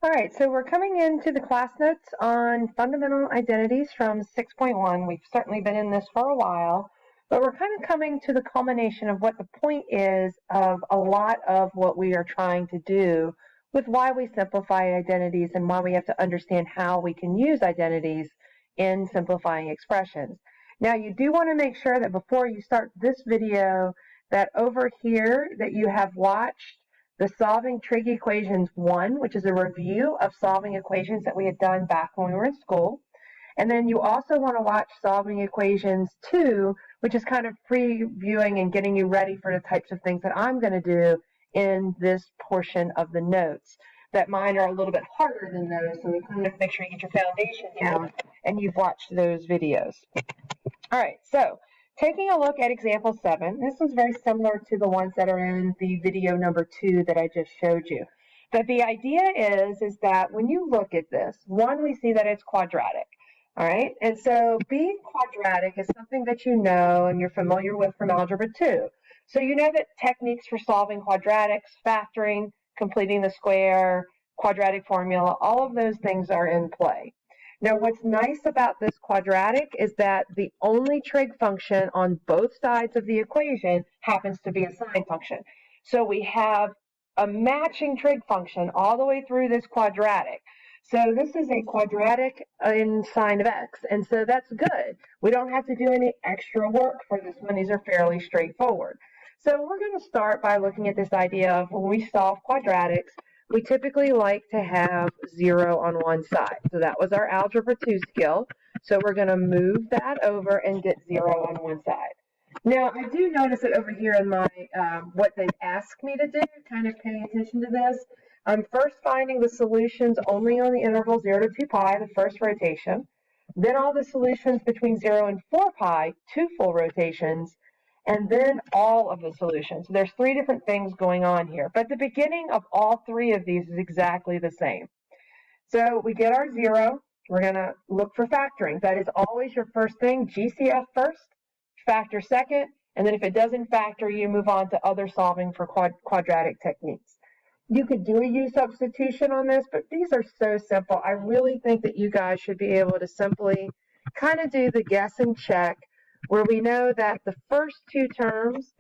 All right, so we're coming into the class notes on fundamental identities from 6.1. We've certainly been in this for a while, but we're kind of coming to the culmination of what the point is of a lot of what we are trying to do with why we simplify identities and why we have to understand how we can use identities in simplifying expressions. Now, you do want to make sure that before you start this video that over here that you have watched the Solving Trig Equations 1, which is a review of solving equations that we had done back when we were in school. And then you also want to watch Solving Equations 2, which is kind of previewing and getting you ready for the types of things that I'm going to do in this portion of the notes. That mine are a little bit harder than those, so we kind of make sure you get your foundation down and you've watched those videos. All right, so taking a look at example 7, this one's very similar to the ones that are in the video number 2 that I just showed you. But the idea is that when you look at this, one, we see that it's quadratic. All right, and so being quadratic is something that you know and you're familiar with from Algebra 2. So you know that techniques for solving quadratics, factoring, completing the square, quadratic formula, all of those things are in play. Now, what's nice about this quadratic is that the only trig function on both sides of the equation happens to be a sine function. So we have a matching trig function all the way through this quadratic. So this is a quadratic in sine of x, and so that's good. We don't have to do any extra work for this one. These are fairly straightforward. So we're going to start by looking at this idea of when we solve quadratics, we typically like to have 0 on one side. So that was our Algebra 2 skill. So we're going to move that over and get 0 on one side. Now, I do notice that over here in my, what they've asked me to do, kind of paying attention to this, I'm first finding the solutions only on the interval 0 to 2 pi, the first rotation. Then all the solutions between 0 and 4 pi, 2 full rotations. And then all of the solutions. So there's 3 different things going on here. But the beginning of all 3 of these is exactly the same. So we get our 0. We're going to look for factoring. That is always your first thing. GCF first, factor second, and then if it doesn't factor, you move on to other solving for quadratic techniques. You could do a U substitution on this, but these are so simple. I really think that you guys should be able to simply kind of do the guess and check, where we know that the first 2 terms,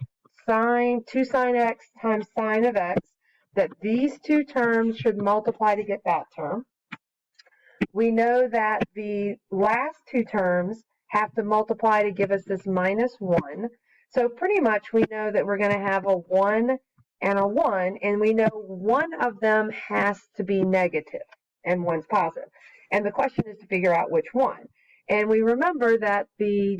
2 sine x times sine of x, that these 2 terms should multiply to get that term. We know that the last 2 terms have to multiply to give us this minus 1. So pretty much we know that we're going to have a 1 and a 1, and we know one of them has to be negative and one's positive. And the question is to figure out which one. And we remember that the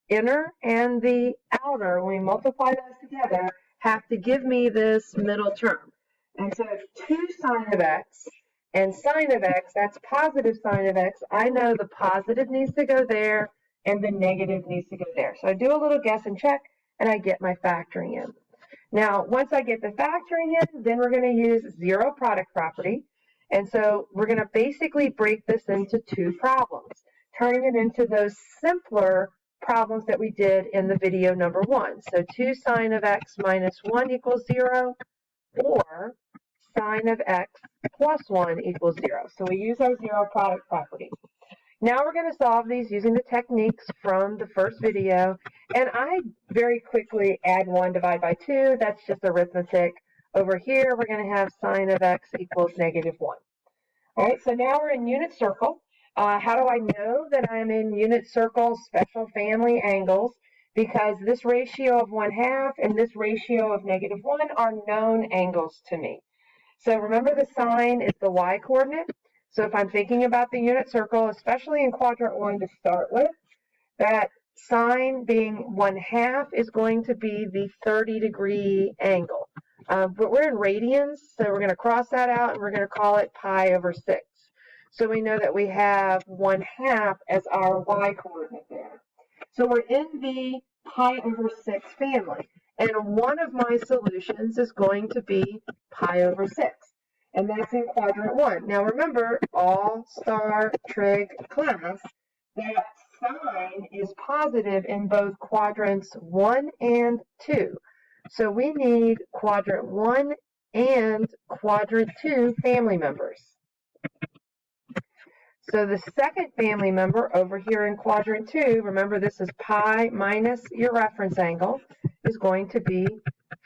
inner and the outer, when we multiply those together, have to give me this middle term. And so 2 sine of x and sine of x, that's positive sine of x. I know the positive needs to go there and the negative needs to go there. So I do a little guess and check, and I get my factoring in. Now, once I get the factoring in, then we're going to use zero product property. And so we're going to basically break this into 2 problems, turning it into those simpler problems that we did in the video number 1. So 2 sine of x minus 1 equals 0, or sine of x plus 1 equals 0. So we use our zero product property. Now we're going to solve these using the techniques from the first video. And I very quickly add 1 divided by 2. That's just arithmetic. Over here, we're going to have sine of x equals negative 1. All right, so now we're in unit circle. How do I know that I'm in unit circle special family angles? Because this ratio of 1/2 and this ratio of negative 1 are known angles to me. So remember, the sine is the y-coordinate. So if I'm thinking about the unit circle, especially in quadrant 1 to start with, that sine being 1/2 is going to be the 30-degree angle. But we're in radians, so we're going to cross that out and we're going to call it pi over 6. So we know that we have 1/2 as our y-coordinate there. So we're in the pi over 6 family. And one of my solutions is going to be pi over 6. And that's in quadrant 1. Now remember, all-star trig class, that sine is positive in both quadrants 1 and 2. So we need quadrant 1 and quadrant 2 family members. So the second family member over here in quadrant 2, remember this is pi minus your reference angle, is going to be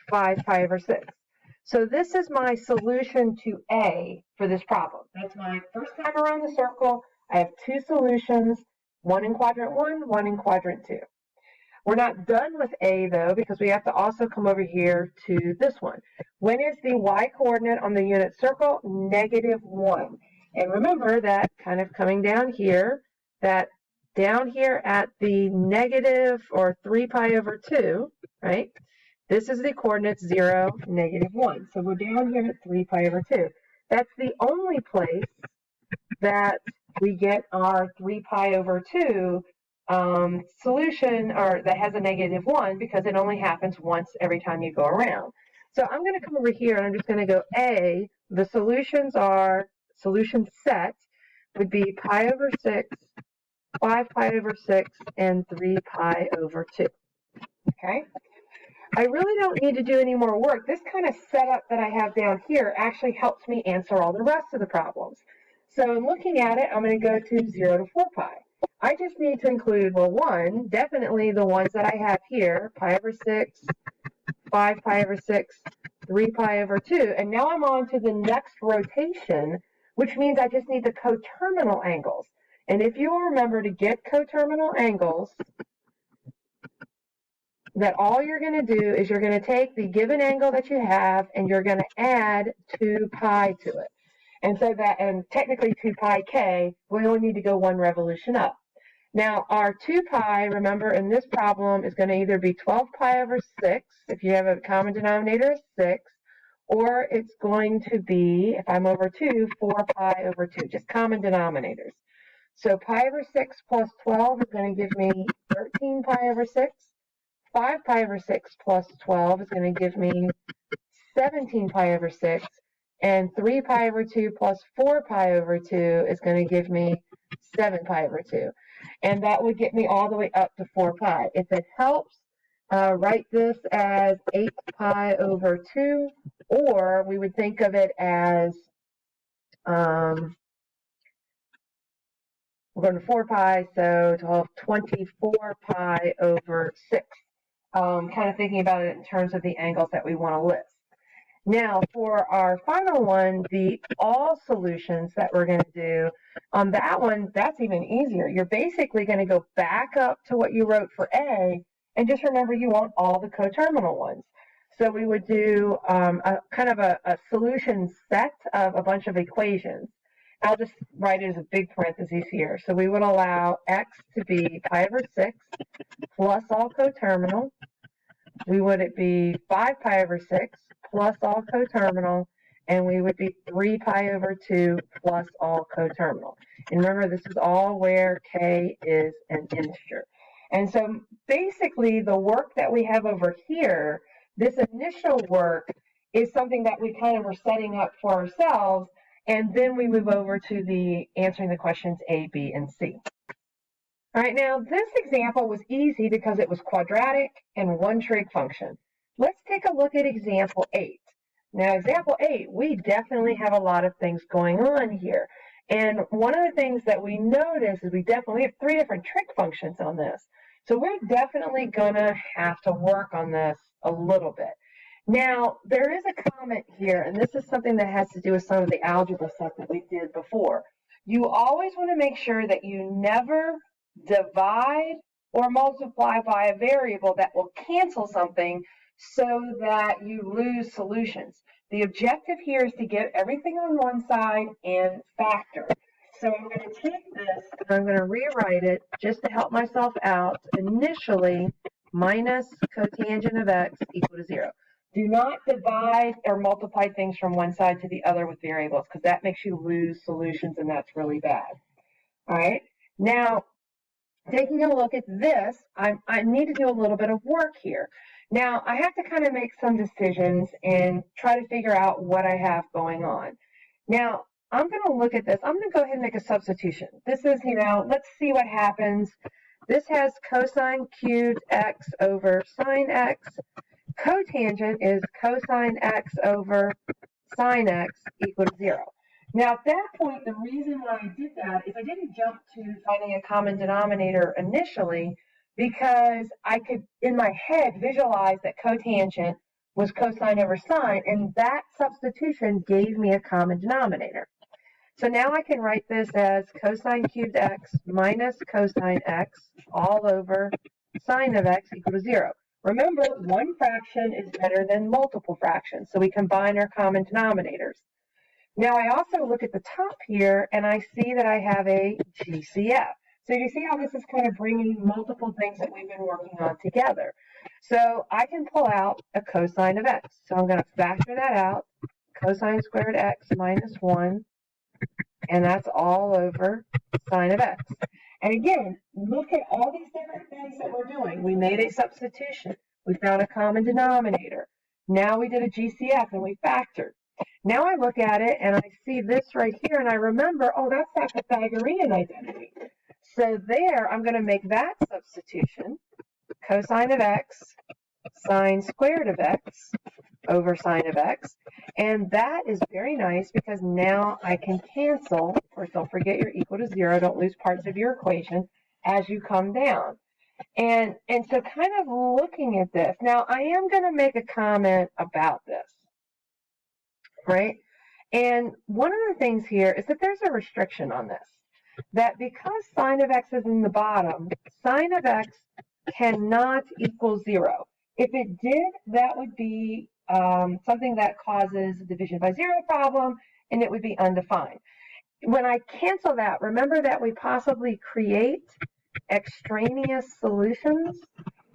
5 pi over 6. So this is my solution to A for this problem. That's my first time around the circle. I have two solutions, one in quadrant 1, one in quadrant 2. We're not done with A, though, because we have to also come over here to this one. When is the y-coordinate on the unit circle? -1. And remember that kind of coming down here, that down here at the negative or 3 pi over 2, right? This is the coordinates 0, -1. So we're down here at 3 pi over 2. That's the only place that we get our 3 pi over 2 solution, or that has a -1, because it only happens once every time you go around. So I'm going to come over here and I'm just going to go A. The solutions are, solution set would be pi over 6, 5 pi over 6, and 3 pi over 2. Okay? I really don't need to do any more work. This kind of setup that I have down here actually helps me answer all the rest of the problems. So in looking at it, I'm going to go to 0 to 4 pi. I just need to include, well, one, definitely the ones that I have here, pi over 6, 5 pi over 6, 3 pi over 2. And now I'm on to the next rotation, which means I just need the coterminal angles. And if you will remember, to get coterminal angles, that all you're going to do is you're going to take the given angle that you have and you're going to add 2 pi to it. And so that, and technically 2 pi k, we only need to go one revolution up. Now our 2 pi, remember in this problem, is going to either be 12 pi over 6, if you have a common denominator of 6, or it's going to be, if I'm over 2, 4 pi over 2, just common denominators. So pi over 6 plus 12 is going to give me 13 pi over 6. 5 pi over 6 plus 12 is going to give me 17 pi over 6, and 3 pi over 2 plus 4 pi over 2 is going to give me 7 pi over 2. And that would get me all the way up to 4 pi. If it helps, write this as 8 pi over 2, or we would think of it as, we're going to 4 pi, so 24 pi over 6. Kind of thinking about it in terms of the angles that we want to list. Now, for our final one, the all solutions that we're going to do, on that one, that's even easier. You're basically going to go back up to what you wrote for A, and just remember you want all the coterminal ones. So we would do a kind of a solution set of a bunch of equations. I'll just write it as a big parentheses here. So we would allow x to be pi over 6 plus all coterminal. We would be 5 pi over 6 plus all coterminal, and we would be 3 pi over 2 plus all coterminal. And remember, this is all where k is an integer. And so basically the work that we have over here, this initial work, is something that we kind of were setting up for ourselves, and then we move over to the answering the questions A, B, and C. All right, now this example was easy because it was quadratic and one trig function. Let's take a look at example 8. Now, example 8, we definitely have a lot of things going on here. And one of the things that we notice is we have 3 different trig functions on this. So we're definitely going to have to work on this a little bit. Now, there is a comment here, and this is something that has to do with some of the algebra stuff that we did before. You always want to make sure that you never divide or multiply by a variable that will cancel something so that you lose solutions. The objective here is to get everything on one side and factor. So I'm going to take this and I'm going to rewrite it just to help myself out. Initially, minus cotangent of x equal to 0. Do not divide or multiply things from one side to the other with variables, because that makes you lose solutions, and that's really bad. All right. Now, taking a look at this, I need to do a little bit of work here. Now, I have to kind of make some decisions and try to figure out what I have going on. Now, I'm going to look at this. I'm going to go ahead and make a substitution. This is, let's see what happens. This has cosine cubed x over sine x. Cotangent is cosine x over sine x equal to 0. Now, at that point, the reason why I did that is I didn't jump to finding a common denominator initially because I could, in my head, visualize that cotangent was cosine over sine, and that substitution gave me a common denominator. So now I can write this as cosine cubed x minus cosine x all over sine of x equal to 0. Remember, one fraction is better than multiple fractions, so we combine our common denominators. Now I also look at the top here and I see that I have a GCF. So you see how this is kind of bringing multiple things that we've been working on together. So I can pull out a cosine of x. So I'm going to factor that out, cosine squared x minus 1, and that's all over sine of x. And again, look at all these different things that we're doing. We made a substitution. We found a common denominator. Now we did a GCF and we factored. Now I look at it and I see this right here and I remember, oh, that's that Pythagorean identity. So there, I'm going to make that substitution, cosine of x, sine squared of x over sine of x. And that is very nice because now I can cancel. Of course, don't forget you're equal to 0. Don't lose parts of your equation as you come down. And so kind of looking at this, now I am going to make a comment about this, right? And one of the things here is that there's a restriction on this, that because sine of x is in the bottom, sine of x cannot equal 0. If it did, that would be something that causes a division by 0 problem, and it would be undefined. When I cancel that, remember that we possibly create extraneous solutions,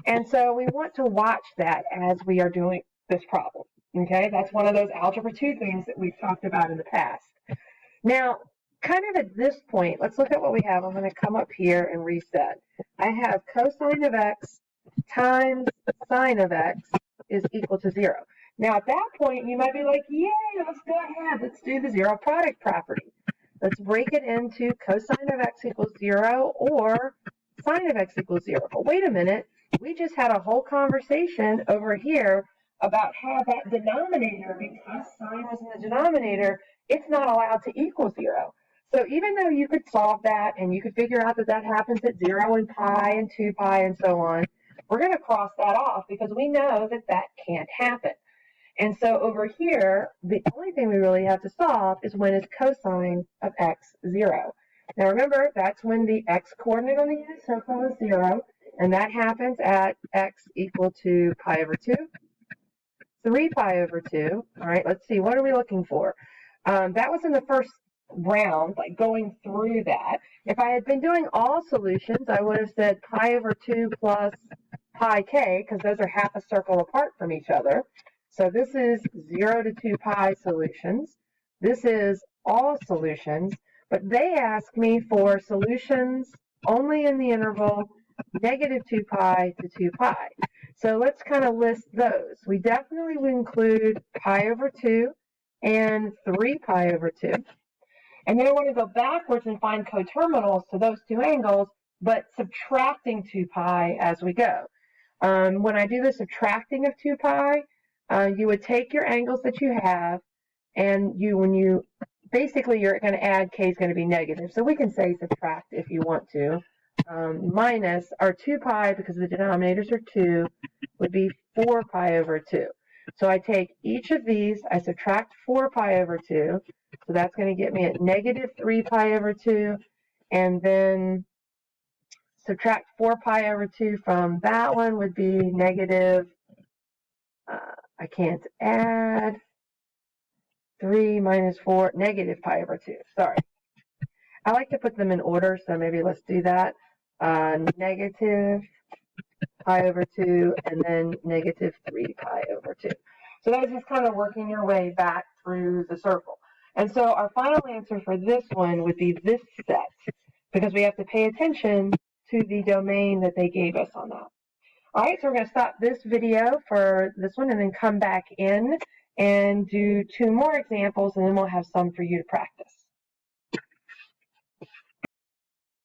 and so we want to watch that as we are doing this problem. Okay, that's one of those Algebra 2 things that we've talked about in the past. Now, kind of at this point, let's look at what we have. I'm going to come up here and reset. I have cosine of x times sine of x is equal to 0. Now, at that point, you might be like, yay, let's go ahead. Let's do the zero product property. Let's break it into cosine of x equals 0 or sine of x equals 0. But wait a minute. We just had a whole conversation over here about how that denominator, because sine was in the denominator, it's not allowed to equal 0. So even though you could solve that and you could figure out that that happens at 0 and pi and 2 pi and so on, we're going to cross that off because we know that that can't happen. And so over here, the only thing we really have to solve is when is cosine of x 0. Now remember, that's when the x coordinate on the unit circle is 0, and that happens at x equal to pi over 2. 3 pi over 2. All right, let's see. What are we looking for? That was in the first round, like going through that. If I had been doing all solutions, I would have said pi over 2 plus pi k, because those are half a circle apart from each other. So this is 0 to 2 pi solutions. This is all solutions, but they ask me for solutions only in the interval negative 2 pi to 2 pi. So let's kind of list those. We definitely would include pi over 2 and 3 pi over 2. And then I want to go backwards and find coterminals to those two angles, but subtracting 2 pi as we go. When I do the subtracting of 2 pi, you would take your angles that you have, and basically you're going to add, k is going to be negative. So we can say subtract if you want to. Minus our 2 pi, because the denominators are 2, would be 4 pi over 2. So I take each of these, I subtract 4 pi over 2, so that's going to get me at negative 3 pi over 2, and then subtract 4 pi over 2 from that one would be negative, I can't add, 3 minus 4, negative pi over 2, sorry. I like to put them in order, so maybe let's do that. Negative pi over 2, and then negative 3 pi over 2. So that is just kind of working your way back through the circle. And so our final answer for this one would be this set, because we have to pay attention to the domain that they gave us on that. All right, so we're going to stop this video for this one and then come back in and do 2 more examples, and then we'll have some for you to practice.